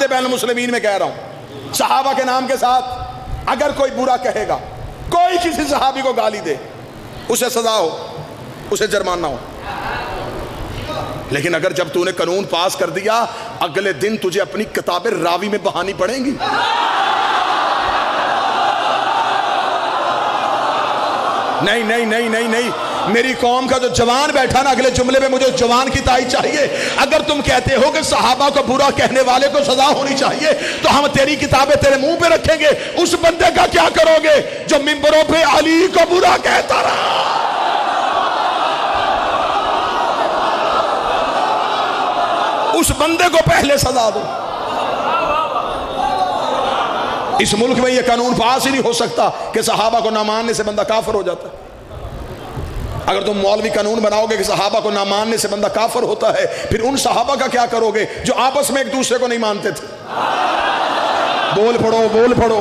जिहाद बैन मुस्लिमीन में कह रहा हूं, सहाबा के नाम के साथ अगर कोई बुरा कहेगा, कोई किसी सहाबी को गाली दे, उसे सजा हो, उसे जुर्माना हो। लेकिन अगर जब तूने कानून पास कर दिया, अगले दिन तुझे अपनी किताबें रावी में बहानी पड़ेंगी। नहीं नहीं नहीं नहीं नहीं, मेरी कौम का जो जवान बैठा ना, अगले जुमले में मुझे जवान की ताई चाहिए। अगर तुम कहते हो कि सहाबा को बुरा कहने वाले को सजा होनी चाहिए, तो हम तेरी किताबें तेरे मुंह पे रखेंगे। उस बंदे का क्या करोगे जो मिंबरों पे अली को बुरा कहता रहा? उस बंदे को पहले सजा दो। इस मुल्क में यह कानून पास ही नहीं हो सकता कि सहाबा को ना मानने से बंदा काफिर हो जाता है। अगर तुम मौलवी कानून बनाओगे कि सहाबा को ना मानने से बंदा काफिर होता है, फिर उन सहाबा का क्या करोगे जो आपस में एक दूसरे को नहीं मानते थे? बोल पड़ो, बोल पड़ो।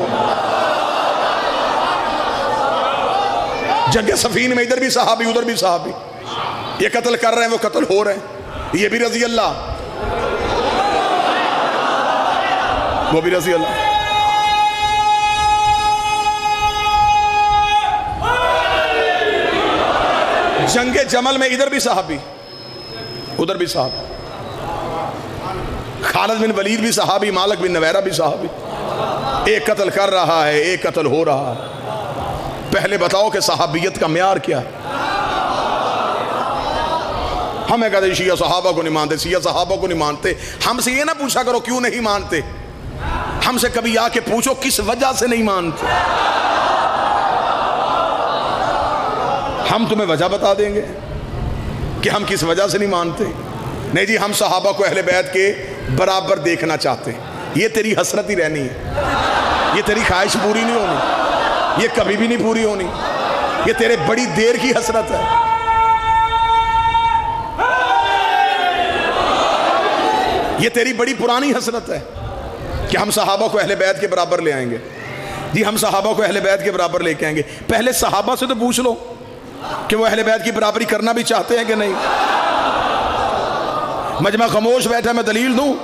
जंग सफीन में इधर भी सहाबी उधर भी सहाबी, ये कत्ल कर रहे हैं वो कत्ल हो रहे हैं, ये भी रजी अल्लाह वो भी रजी अल्लाह। जंगे जमल में इधर भी सहाबी उधर भी सहाबी, खालिद बिन वलीद भी सहाबी, मालिक बिन नवैरा भी सहाबी। एक कत्ल कर रहा है, एक कत्ल हो रहा है। पहले बताओ कि सहाबियत का म्यार क्या है? हमें कहते शिया सहाबा को नहीं मानते, शिया सहाबा को नहीं मानते। हमसे ये ना पूछा करो क्यों नहीं मानते, हमसे कभी आके पूछो किस वजह से नहीं मानते। हम तुम्हें वजह बता देंगे कि हम किस वजह से नहीं मानते। नहीं जी, हम सहाबा को अहले बैत के बराबर देखना चाहते हैं। ये तेरी हसरत ही रहनी है, ये तेरी ख्वाहिश पूरी नहीं होनी, ये कभी भी नहीं पूरी होनी। ये तेरे बड़ी देर की हसरत है। ये तेरी बड़ी पुरानी हसरत है कि हम सहाबा को अहले बैत के बराबर ले आएंगे। जी हम सहाबा को अहले बैत के बराबर लेके आएंगे। पहले सहाबा से तो पूछ लो कि वो अहले बैत की बराबरी करना भी चाहते हैं कि नहीं। मजमा खामोश बैठा, मैं दलील दूं।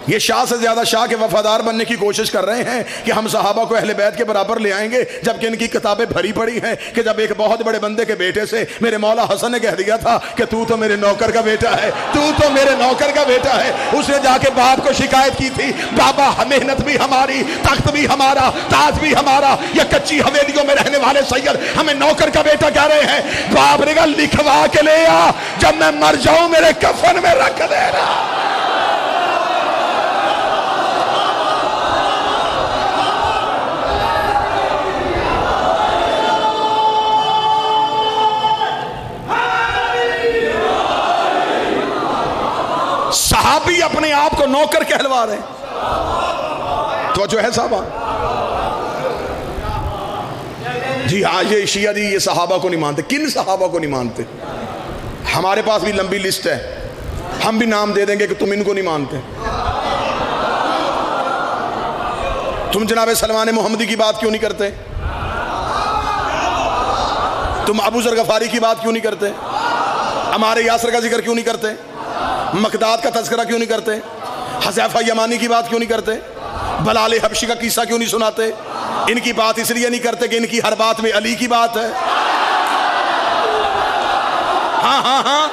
ये शाह से ज्यादा शाह के वफादार बनने की कोशिश कर रहे हैं कि हम सहाबा को अहले बैत के बराबर ले आएंगे, जबकि इनकी किताबें भरी पड़ी हैं कि जब एक बहुत बड़े बंदे के बेटे से मेरे मौला हसन ने कह दिया था कि तू तो मेरे नौकर का बेटा है, तू तो मेरे नौकर का बेटा है। उसने जाके बाप को शिकायत की थी, बाबा मेहनत भी हमारी, तख्त भी हमारा, ताज भी हमारा, ये कच्ची हवेलियों में रहने वाले सैयद हमें नौकर का बेटा कह रहे हैं। बाप ने कहा लिखवा के ले आ, जब मैं मर जाऊं मेरे कफन में रख देना। सहाबी अपने आप को नौकर कहलवा रहे तो जो है साहबा। जी हाँ, ये शिया जी ये सहाबा को नहीं मानते। किन सहाबा को नहीं मानते? हमारे पास भी लंबी लिस्ट है, हम भी नाम दे देंगे कि तुम इनको नहीं मानते। तुम जनाब सलमान मोहम्मदी की बात क्यों नहीं करते? तुम अबू जर गफारी की बात क्यों नहीं करते? हमारे यासर का जिक्र क्यों नहीं करते? मकदाद का तज़किरा क्यों नहीं करते? हज़ैफ़ा यमानी की बात क्यों नहीं करते? बलाल हबशी का किस्सा क्यों नहीं सुनाते? इनकी बात इसलिए नहीं करते कि इनकी हर बात में अली की बात है। हाँ हाँ हाँ,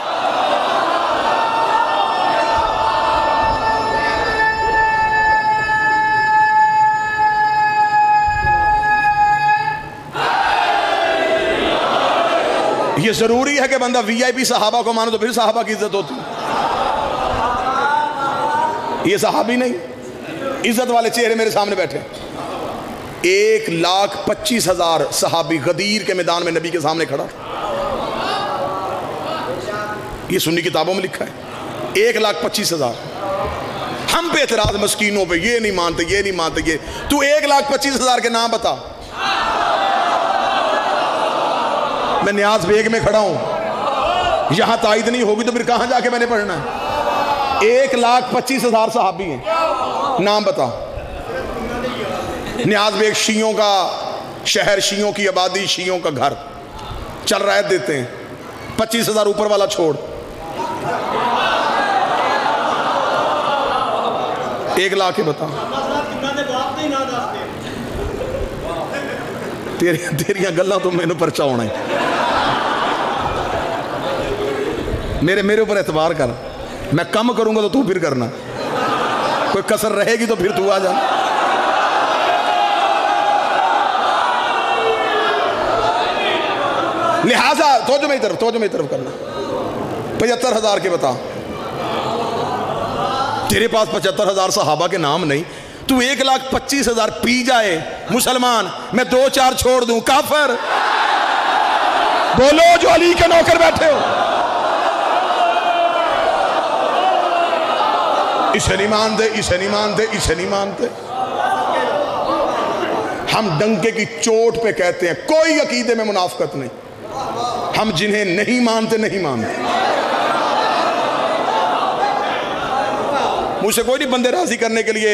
ये जरूरी है कि बंदा वीआईपी सहाबा को मानो तो फिर सहाबा की इज्जत होती है। ये सहाबी नहीं, इज्जत वाले चेहरे मेरे सामने बैठे। 1,25,000 सहाबी गदीर के मैदान में नबी के सामने खड़ा। ये सुन्नी किताबों में लिखा है। 1,25,000। हम पे एतराज मस्कीनों पे, ये नहीं मानते, ये नहीं मानते। ये तू 1,25,000 के नाम बता। मैं न्याज बेग में खड़ा हूं, यहां तायद नहीं होगी तो फिर कहां जाके मैंने पढ़ना है? 1,25,000 सहाबी हैं, नाम बता। न्याज बेग शियों का शहर, शियों की आबादी, शियों का घर, चल रहा है देते हैं। 25,000 ऊपर वाला छोड़, 1 लाख के बता। तेरिया गल्लां तो मैनू परचा होना है। मेरे ऊपर एतबार कर, मैं कम करूंगा तो तू फिर करना, कोई कसर रहेगी तो फिर तू आ जा। लिहाजा तो जो मेरी तरफ करना। 75,000 के बता। तेरे पास 75,000 सहाबा के नाम नहीं, तू 1,25,000 पी जाए मुसलमान, मैं 2-4 छोड़ दूं काफिर। बोलो जो अली के नौकर बैठे हो, इसे नहीं मानते, इसे नहीं मानते, इसे नहीं मानते। हम डंके की चोट पे कहते हैं कोई अकीदे में मुनाफिकत नहीं। हम जिन्हें नहीं मानते नहीं मानते। मुझसे कोई नहीं बंदे राजी करने के लिए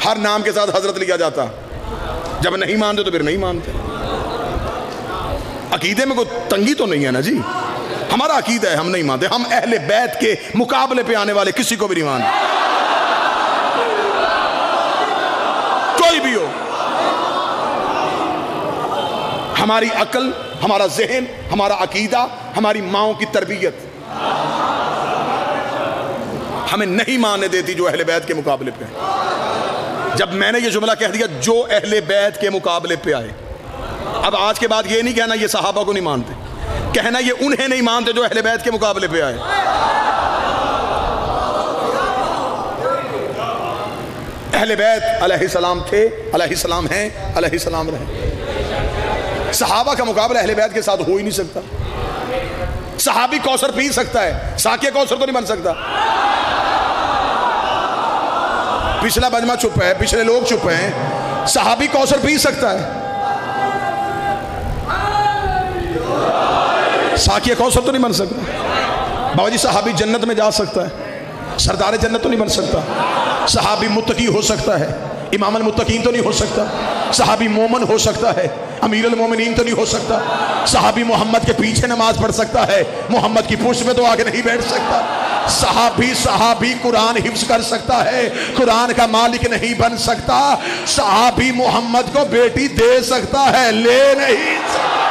हर नाम के साथ हजरत लिया जाता। जब नहीं मानते तो फिर नहीं मानते। अकीदे में कोई तंगी तो नहीं है ना जी। हमारा अकीदा है, हम नहीं मानते। हम अहले बैत के मुकाबले पे आने वाले किसी को भी नहीं मानते, कोई भी हो। हमारी अकल, हमारा जहन, हमारा अकीदा, हमारी माओं की तरबियत हमें नहीं मानने देती जो अहले बैत के मुकाबले पे। जब मैंने ये जुमला कह दिया जो अहले बैत के मुकाबले पे आए, अब आज के बाद ये नहीं कहना ये सहाबा को नहीं मानते, कहना ये उन्हें नहीं मानते जो अहले बैत के मुकाबले पे आए। अहले बैत अलैहिस्सलाम थे, अलैहिस्सलाम हैं, अलैहिस्सलाम रहे। सहाबा का मुकाबला अहले बैत के साथ हो ही नहीं सकता। सहाबी कौसर पी सकता है, साकिया कौसर तो नहीं बन सकता। पिछला बजमा चुप है, पिछले लोग चुप हैं, सहाबी कौसर पी सकता है, साकिया कौसर तो नहीं बन सकता। बाबा जी सहाबी जन्नत में जा सकता है, सरदार जन्नत तो नहीं बन सकता। सहाबी मुत्तकी हो सकता है, इमामुल मुत्तकीन तो नहीं हो सकता। सहाबी मोमन हो सकता है, अमीरुल मोमिनीन तो नहीं हो सकता। सहाबी मोहम्मद के पीछे नमाज पढ़ सकता है, मोहम्मद की पुष्ट में तो आगे नहीं बैठ सकता। सहाबी कुरान हिफ्ज कर सकता है, कुरान का मालिक नहीं बन सकता। सहाबी मोहम्मद को बेटी दे सकता है, ले नहीं सकता।